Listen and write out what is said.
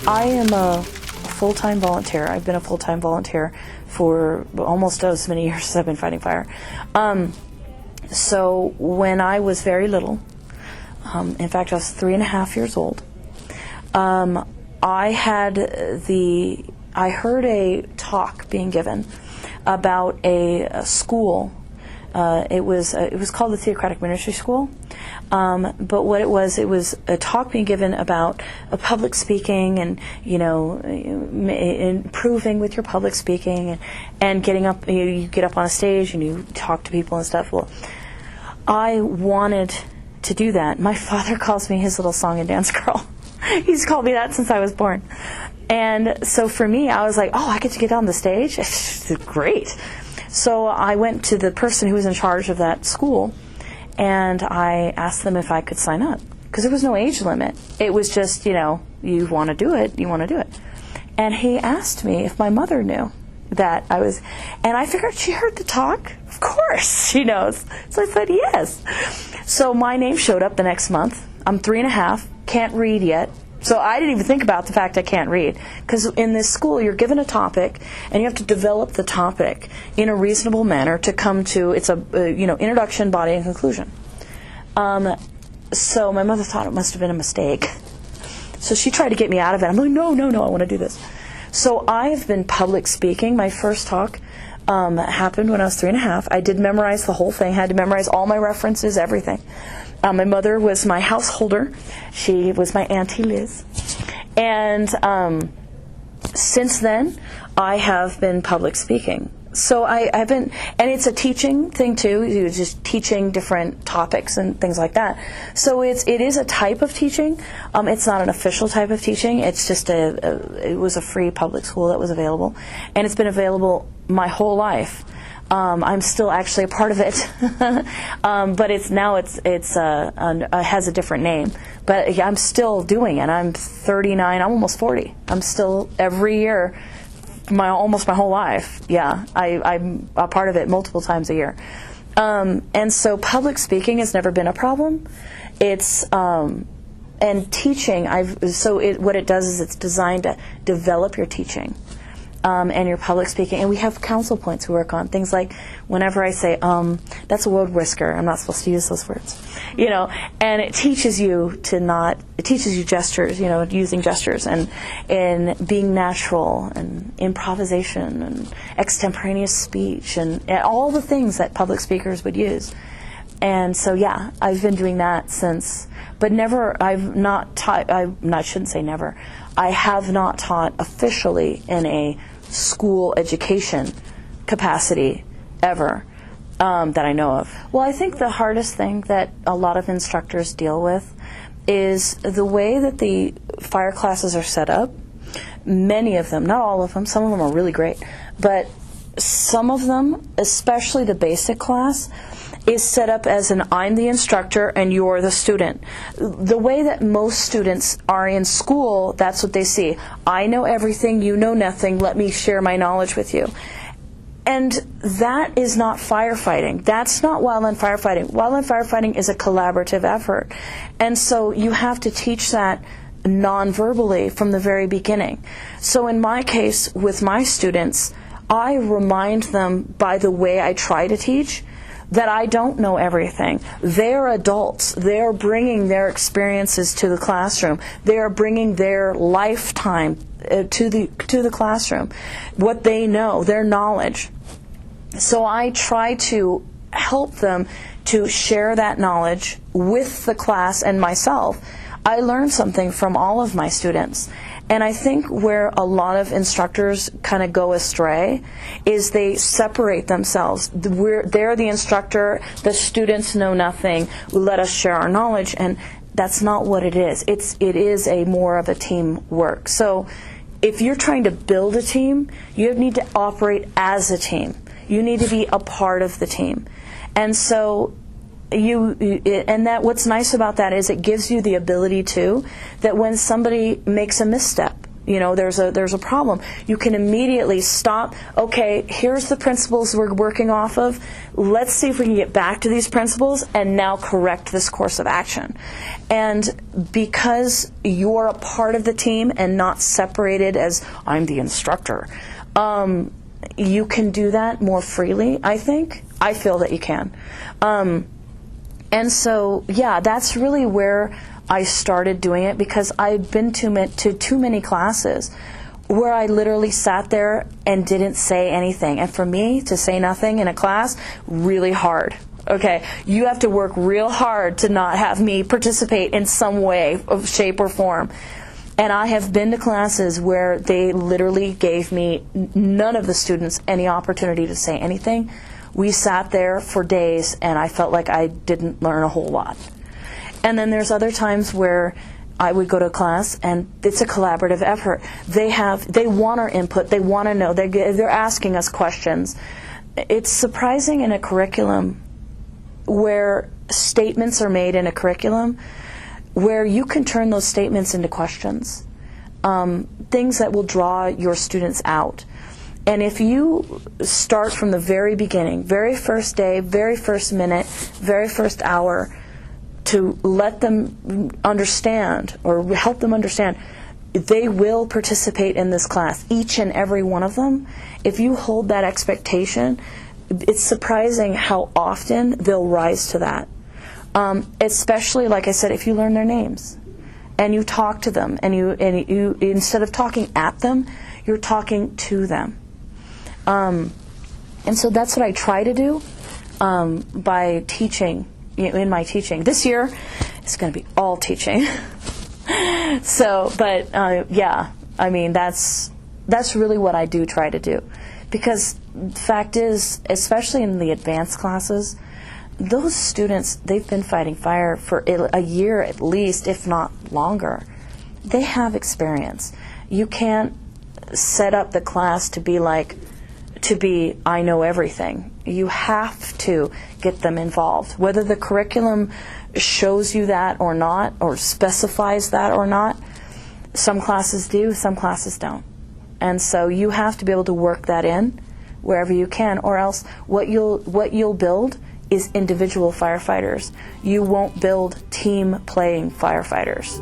I am a full-time volunteer. I've been a full-time volunteer for almost as many years as I've been fighting fire. So when I was very little, in fact I was 3.5 years old, I heard a talk being given about a school. It was called the Theocratic Ministry School, but what it was a talk being given about public speaking and improving with your public speaking and getting up. You get up on a stage and you talk to people and stuff. Well, I wanted to do that. My father calls me his little song and dance girl. He's called me that since I was born. And so for me, I was like, oh, I get to get on the stage? Great. So I went to the person who was in charge of that school, and I asked them if I could sign up. Because there was no age limit. It was just, you want to do it, you want to do it. And he asked me if my mother knew that I was, and I figured she heard the talk. Of course she knows. So I said yes. So my name showed up the next month. I'm 3.5, can't read yet. So I didn't even think about the fact I can't read. Because in this school, you're given a topic, and you have to develop the topic in a reasonable manner to come to, it's a, introduction, body, and conclusion. So my mother thought it must have been a mistake. So she tried to get me out of it. I'm like, no, I want to do this. So I've been public speaking. My first talk happened when I was 3.5. I did memorize the whole thing, had to memorize all my references, everything. My mother was my householder. She was my Auntie Liz. And since then, I have been public speaking. So I've been, and it's a teaching thing too. You're just teaching different topics and things like that. So it is a type of teaching. It's not an official type of teaching. It's just it was a free public school that was available, and it's been available my whole life. I'm still actually a part of it, but it has a different name. But I'm still doing it. I'm 39. I'm almost 40. I'm still every year. Almost my whole life, yeah. I'm a part of it multiple times a year, and so public speaking has never been a problem. It's and teaching. What it does is it's designed to develop your teaching and your public speaking. And we have counsel points we work on things like whenever I say that's a word whisker. I'm not supposed to use those words, And it teaches you It teaches you gestures, using gestures and being natural and improvisation and extemporaneous speech and all the things that public speakers would use. And so, yeah, I've been doing that since, but never, I've not taught, I shouldn't say never, I have not taught officially in a school education capacity ever. That I know of. Well, I think the hardest thing that a lot of instructors deal with is the way that the fire classes are set up. Many of them, not all of them, some of them are really great, but some of them, especially the basic class, is set up as I'm the instructor and you're the student. The way that most students are in school, that's what they see. I know everything, you know nothing, let me share my knowledge with you. And that is not firefighting. That's not wildland firefighting. Wildland firefighting is a collaborative effort. And so you have to teach that non-verbally from the very beginning. So in my case, with my students, I remind them by the way I try to teach that I don't know everything. They're adults. They're bringing their experiences to the classroom. They're bringing their lifetime to the classroom, what they know, their knowledge. So I try to help them to share that knowledge with the class and myself. I learn something from all of my students. And I think where a lot of instructors kind of go astray is they separate themselves. They're the instructor, the students know nothing, let us share our knowledge, and that's not what it is. It is more of a team work. So if you're trying to build a team, you need to operate as a team. You need to be a part of the team. And so what's nice about that is it gives you the ability that when somebody makes a misstep there's a problem. You can immediately stop. Okay, here's the principles we're working off of. Let's see if we can get back to these principles and now correct this course of action. And because you're a part of the team and not separated as I'm the instructor, you can do that more freely, I think. I feel that you can. And so, yeah, that's really where I started doing it, because I'd been to too many classes where I literally sat there and didn't say anything. And for me to say nothing in a class, really hard. Okay, you have to work real hard to not have me participate in some way, of shape, or form. And I have been to classes where they literally gave me, none of the students, any opportunity to say anything. We sat there for days, and I felt like I didn't learn a whole lot. And then there's other times where I would go to a class, and it's a collaborative effort. They want our input. They want to know. They're asking us questions. It's surprising in a curriculum where statements are made in a curriculum where you can turn those statements into questions, things that will draw your students out. And if you start from the very beginning, very first day, very first minute, very first hour, to let them understand or help them understand they will participate in this class, each and every one of them. If you hold that expectation, it's surprising how often they'll rise to that. Especially, like I said, if you learn their names and you talk to them, and you instead of talking at them, you're talking to them. And so that's what I try to do by teaching. In my teaching this year, it's going to be all teaching. So, but yeah, I mean that's really what I do try to do, because the fact is, especially in the advanced classes, those students, they've been fighting fire for a year at least, if not longer. They have experience. You can't set up the class to be I know everything. You have to get them involved. Whether the curriculum shows you that or not, or specifies that or not, some classes do, some classes don't. And so you have to be able to work that in wherever you can, or else what you'll build is individual firefighters. You won't build team playing firefighters.